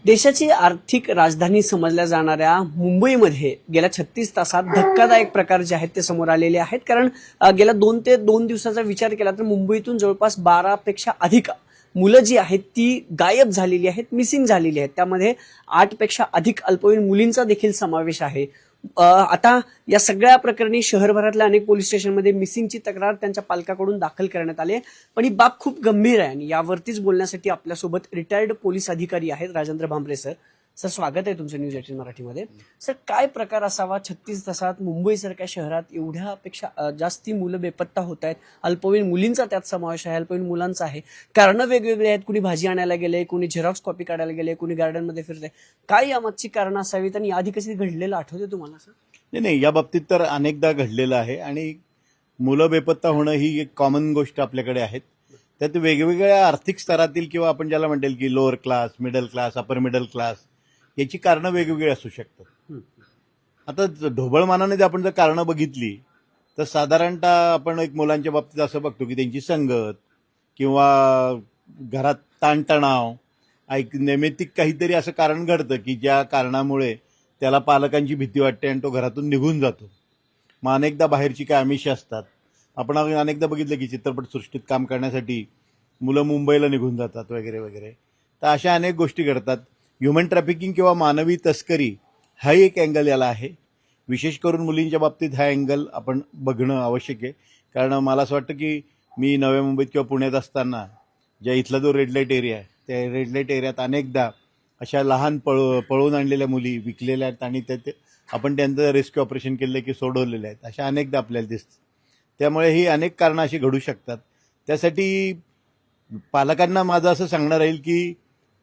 देशाची आर्थिक राजधानी समजल्या जाणाऱ्या मुंबईमध्ये गेल्या 36 तासात धक्कादायक प्रकार जे आहेत ते समोर आलेले आहेत. कारण गेल्या 2 दिवसाचा विचार केला तर मुंबईतून जवळपास 12पेक्षा अधिक मुलं जी आहेत ती गायब झालेली आहेत, मिसिंग झालेली आहेत. त्यामध्ये 8पेक्षा अधिक अल्पवयीन मुलींचा देखील समावेश आहे. आता या सगळ्या प्रकरणी शहरभरातल्या अनेक पोलीस स्टेशनमध्ये मिसिंगची तक्रार त्यांच्या पालकाकडून दाखल करण्यात आली, पण ही बाब खूप गंभीर आहे. आणि यावरतीच बोलण्यासाठी आपल्यासोबत रिटायर्ड पोलीस अधिकारी आहेत राजेंद्र भांबरे सर. सर, स्वागत आहे तुमचं न्यूज 18 मराठीमध्ये. सर, काय प्रकार असावा 36 तासात मुंबईसारख्या शहरात एवढ्यापेक्षा जास्ती मुलं बेपत्ता होत आहेत? अल्पवयीन मुलींचा त्यात समावेश आहे, अल्पवयीन मुलांचा आहे. कारणं वेगवेगळी आहेत. कुणी भाजी आणायला गेले, कुणी झेरॉक्स कॉपी काढायला गेले, कुणी गार्डनमध्ये फिरते. काय यामागची कारणं असावीत आणि आधी कशी घडलेलं आठवते तुम्हाला सर? नाही, या बाबतीत तर अनेकदा घडलेलं आहे आणि मुलं बेपत्ता होणं ही एक कॉमन गोष्ट आपल्याकडे आहे. त्यात वेगवेगळ्या आर्थिक स्तरातील किंवा आपण ज्याला म्हणेल की lower class, middle class, upper middle class याची कारणं वेगवेगळी असू शकतात. आता ढोबळमानाने जर आपण कारणं बघितली तर साधारणतः आपण एक मुलांच्या बाबतीत असं बघतो की त्यांची संगत किंवा घरात ताणतणाव, नैमित्तिक काहीतरी असं कारण घडतं की ज्या कारणामुळे त्याला पालकांची भीती वाटते आणि तो घरातून निघून जातो. मग अनेकदा बाहेरची काय आमिषं असतात. आपण अनेकदा बघितलं की चित्रपटसृष्टीत काम करण्यासाठी मुलं मुंबईला निघून जातात वगैरे वगैरे. तर अशा अनेक गोष्टी घडतात. ह्युमन ट्रॅफिकिंग किंवा मानवी तस्करी हा एक अँगल याला आहे. विशेष करून मुलींच्या बाबतीत हा अँगल आपण बघणं आवश्यक आहे. कारण मला असं वाटतं की मी नव्या मुंबईत किंवा पुण्यात असताना ज्या इथला जो रेड लाईट एरिया आहे त्या रेड लाईट एरियात अनेकदा अशा लहान पळवून आणलेल्या मुली विकलेल्या आहेत आणि आपण त्यांचं रेस्क्यू ऑपरेशन केलं की सोडवलेल्या आहेत. अशा अनेकदा आपल्याला दिसतं. त्यामुळे ही अनेक कारणं अशी घडू शकतात. त्यासाठी पालकांना माझं असं सांगणं राहील की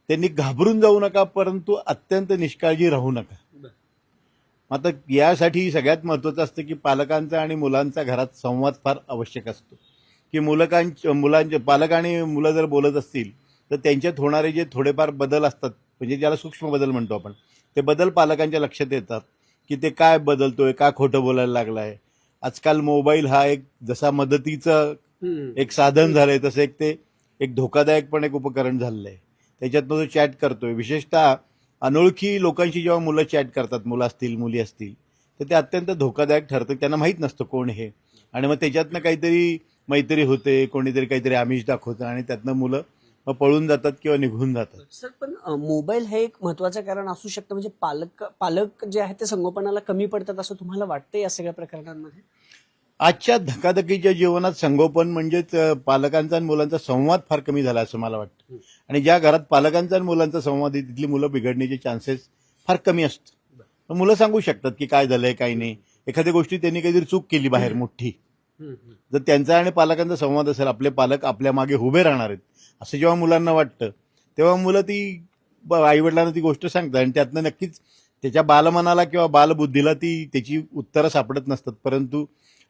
त्यांनी घाबरून जाऊ नका, परंतु अत्यंत निष्काळजी राहू नका. आता यासाठी सगळ्यात महत्त्वाचं असतं की पालकांचा आणि मुलांचा घरात संवाद फार आवश्यक असतो. की मुलांचे पालक आणि मुलं जर बोलत असतील तर त्यांच्यात होणारे जे थोडेफार बदल असतात, म्हणजे ज्याला सूक्ष्म बदल म्हणतो आपण, ते बदल पालकांच्या लक्षात येतात की ते काय बदलतोय, का खोटं बोलायला लागलाय. आजकाल मोबाईल हा एक जसा मदतीचं एक साधन झालंय तसं एक धोकादायक पण एक उपकरण झालेलं आहे. त्याच्यात तो चॅट करतोय. विशेषतः अनोळखी लोकांशी जेव्हा मुलं चॅट करतात, मुलं असतील मुली असतील, तर ते अत्यंत धोकादायक ठरतं. त्यांना माहीत नसतं कोण हे, आणि मग त्याच्यातनं काहीतरी मैत्री होते, कोणीतरी काहीतरी आमिष दाखवतं आणि त्यातनं मुलं मग पळून जातात किंवा निघून जातात. सर, पण मोबाईल हे एक महत्वाचं कारण असू शकतं. म्हणजे पालक जे आहेत ते संगोपनाला कमी पडतात असं तुम्हाला वाटतं या सगळ्या प्रकरणांमध्ये? आजच्या धकाधकीच्या जीवनात संगोपन म्हणजेच पालकांचा आणि मुलांचा संवाद फार कमी झाला असं मला वाटतं. आणि ज्या घरात पालकांचा आणि मुलांचा संवाद आहे तिथली मुलं बिघडण्याचे चान्सेस फार कमी असतात. मुलं सांगू शकतात की काय झालंय काय नाही. एखाद्या गोष्टी त्यांनी काहीतरी चूक केली बाहेर मोठी, जर त्यांचा आणि पालकांचा संवाद असेल, आपले पालक आपल्या मागे उभे राहणार आहेत असं जेव्हा मुलांना वाटतं, तेव्हा मुलं ती आईवडिलांना ती गोष्ट सांगतात आणि त्यातनं नक्कीच त्याच्या बालमनाला किंवा बालबुद्धीला त्याची उत्तरं सापडत नसतात. परंतु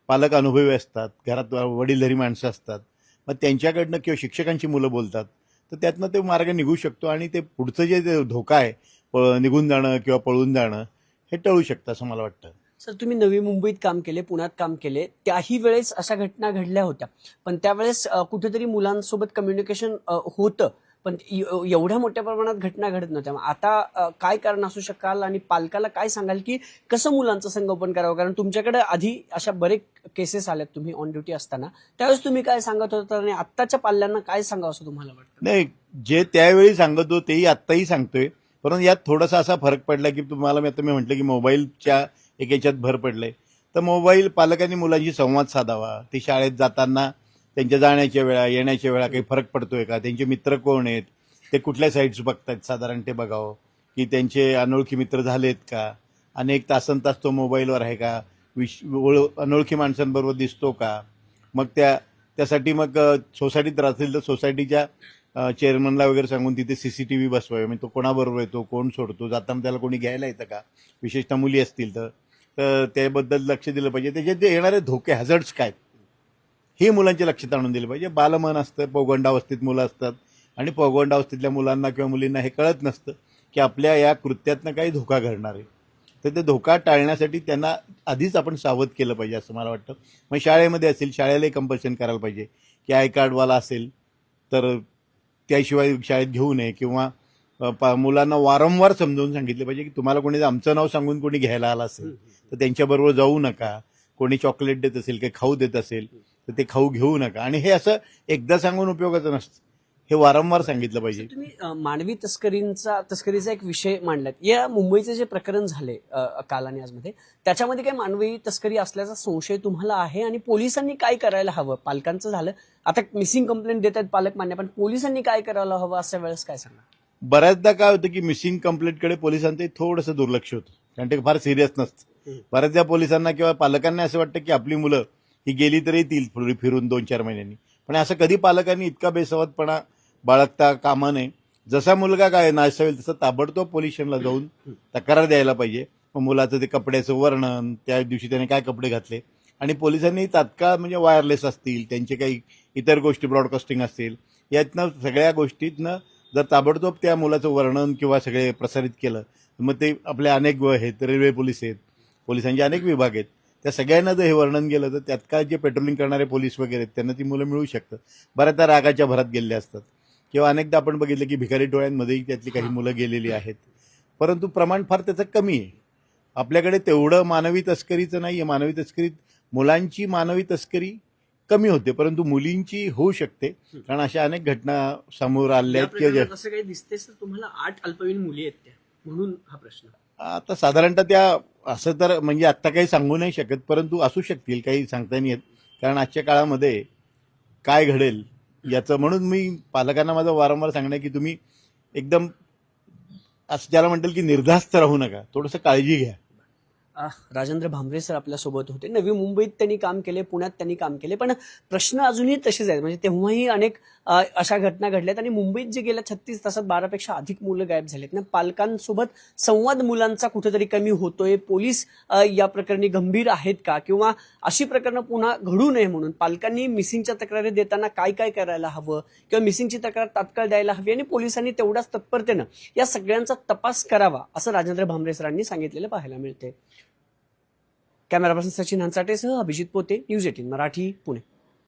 पालक अनुभवी असतात, घरात वडीलधारी माणसं असतात, मग त्यांच्याकडनं किंवा शिक्षकांची मुलं बोलतात, तर त्यातनं ते मार्ग निघू शकतो आणि ते पुढचं जे धोका आहे निघून जाणं किंवा पळून जाणं हे टळू शकतं असं मला वाटतं. सर, तुम्ही नवी मुंबईत काम केले, पुण्यात काम केले, त्याही वेळेस अशा घटना घडल्या होत्या, पण त्यावेळेस कुठेतरी मुलांसोबत कम्युनिकेशन होतं, पण एवढ्या मोठ्या प्रमाणात घटना घडत नव्हत्या. आता काय कारण असू शकाल आणि पालकाला काय सांगाल की कसं मुलांचं संगोपन करावं? कारण तुमच्याकडे आधी अशा बरेच केसेस आल्यात तुम्ही ऑन ड्युटी असताना, त्यावेळेस तुम्ही काय सांगत होता आणि आत्ताच्या पाल्यांना काय सांगावं असं तुम्हाला वाटतं? नाही, जे त्यावेळी सांगत होतो तेही आत्ताही सांगतोय, परंतु यात थोडासा असा फरक पडला की तुम्हाला मी म्हटलं की मोबाईलच्या एक याच्यात भर पडलंय. तर मोबाईल पालकांनी मुलांशी संवाद साधावा. ते शाळेत जाताना त्यांच्या जाण्याच्या वेळा येण्याच्या वेळा काही फरक पडतोय का, त्यांचे मित्र कोण आहेत, ते कुठल्या साईट्स बघतायत साधारण ते बघावं, की त्यांचे अनोळखी मित्र झालेत का, अनेक तासनतास तो मोबाईलवर आहे का, अनोळखी माणसांबरोबर दिसतो का. मग त्यासाठी मग सोसायटीत राहतील तर सोसायटीच्या चेअरमनला वगैरे सांगून तिथे CCTV बसवावे. म्हणजे तो कोणाबरोबर येतो, कोण सोडतो, जाताना त्याला कोणी घ्यायला येतं का, विशेषतः मुली असतील तर त्याबद्दल लक्ष दिलं पाहिजे. त्याच्यात जे येणारे धोके हॅझर्ड्स काय हे मुलांच्या लक्षात आणून दिलं पाहिजे. बालमन असतं, पौगंडावस्थेत मुलं असतात आणि पौगंडावस्थेतल्या मुलांना किंवा मुलींना हे कळत नसतं की आपल्या या कृत्यातनं काही धोका घडणार आहे. तर ते धोका टाळण्यासाठी त्यांना आधीच आपण सावध केलं पाहिजे असं मला वाटतं. मग शाळेमध्ये असेल, शाळेलाही कंपल्शन करायला पाहिजे की आय कार्डवाला असेल तर त्याशिवाय शाळेत घेऊ नये, किंवा मुलांना वारंवार समजावून सांगितले पाहिजे की तुम्हाला कोणी आमचं नाव सांगून कोणी घ्यायला आलं असेल तर त्यांच्याबरोबर जाऊ नका. कोणी चॉकलेट देत असेल काही खाऊ देत असेल तर ते खाऊ घेऊ नका. आणि हे असं एकदा सांगून उपयोगाचं नसतं, हे वारंवार सांगितलं पाहिजे. तुम्ही मानवी तस्करीचा एक विषय मांडलात. या मुंबईचे जे प्रकरण झाले काल आणि आजमध्ये, त्याच्यामध्ये काही मानवी तस्करी असल्याचा संशय तुम्हाला आहे आणि पोलिसांनी काय करायला हवं? पालकांचं झालं, आता मिसिंग कंप्लेंट देत आहेत पालक मान्य, पण पोलिसांनी काय करायला हवं अशा वेळेस काय सांगणार? बऱ्याचदा काय होतं की मिसिंग कंप्लेंटकडे पोलिसांचं थोडंसं दुर्लक्ष होतं, कारण ते फार सिरियस नसतं. बऱ्याचदा पोलिसांना किंवा पालकांना असं वाटतं की आपली मुलं ही गेली तर येतील फिरून 2-4 महिन्यांनी. पण असं कधी पालकांनी इतका बेसवतपणा बाळगता कामा नये. जसा मुलगा काय नाश होईल तसं ताबडतोब पोलीस स्टेशनला जाऊन तक्रार द्यायला पाहिजे. मग मुलाचं ते कपड्याचं वर्णन, त्या दिवशी त्याने काय कपडे घातले, आणि पोलिसांनी तात्काळ म्हणजे वायरलेस असतील, त्यांचे काही इतर गोष्टी ब्रॉडकास्टिंग असतील, यातनं सगळ्या गोष्टीतनं जर ताबडतोब त्या मुलाचं वर्णन किंवा सगळे प्रसारित केलं, मग ते आपले अनेक आहेत, रेल्वे पोलीस आहेत, पोलिसांचे अनेक विभाग आहेत, त्या सगळ्यांना जर हे वर्णन केलं तर त्यात जे पेट्रोलिंग करणारे पोलीस वगैरे आहेत त्यांना ती मुलं मिळू शकतात. बऱ्याचदा रागाच्या भरात गेलेले असतात, किंवा अनेकदा आपण बघितलं की भिकारी टोळ्यांमध्येही त्यातली काही मुलं गेलेली आहेत. परंतु प्रमाण फार त्याचं कमी आहे. आपल्याकडे तेवढं मानवी तस्करीचं नाही आहे. मानवी तस्करीत मुलांची मानवी तस्करी कमी होते, परंतु मुलींची होऊ शकते, कारण अशा अनेक घटना समोर आल्या आहेत की असं काही दिसते सर तुम्हाला? 8 अल्पवयीन मुली आहेत त्या, म्हणून हा प्रश्न. आता साधारणतः त्या असं तर म्हणजे आत्ता काही सांगू नाही शकत, परंतु असू शकतील, काही सांगता नाही येत, कारण आजच्या काळामध्ये काय घडेल याचं. म्हणून मी पालकांना माझं वारंवार सांगणं की तुम्ही एकदम असं ज्याला म्हणतील की निर्धास्त राहू नका, थोडंसं काळजी घ्या. राजेंद्र भांबरे सर आपल्यासोबत होते. नवी मुंबईत त्यांनी काम केले, पुण्यात त्यांनी काम केले, पण प्रश्न अजूनही तसेच आहेत. म्हणजे तेव्हाही अनेक अशा घटना घडल्यात आणि मुंबईत जे गेल्या 36 तासात 12पेक्षा अधिक मुलं गायब झालेत ना. पालकांसोबत संवाद मुलांचा कुठेतरी कमी होतोय. पोलीस या प्रकरणी गंभीर आहेत का, किंवा अशी प्रकरणं पुन्हा घडू नये म्हणून पालकांनी मिसिंगच्या तक्रारी देताना काय काय करायला हवं, किंवा मिसिंगची तक्रार तात्काळ द्यायला हवी आणि पोलिसांनी तेवढ्याच तत्परतेनं या सगळ्यांचा तपास करावा, असं राजेंद्र भांबरे सरांनी सांगितलेलं पाहायला मिळते. कॅमेरा पर्सन सचिन हंसाटेसह अभिजित पोते, न्यूज 18 मराठी, पुणे.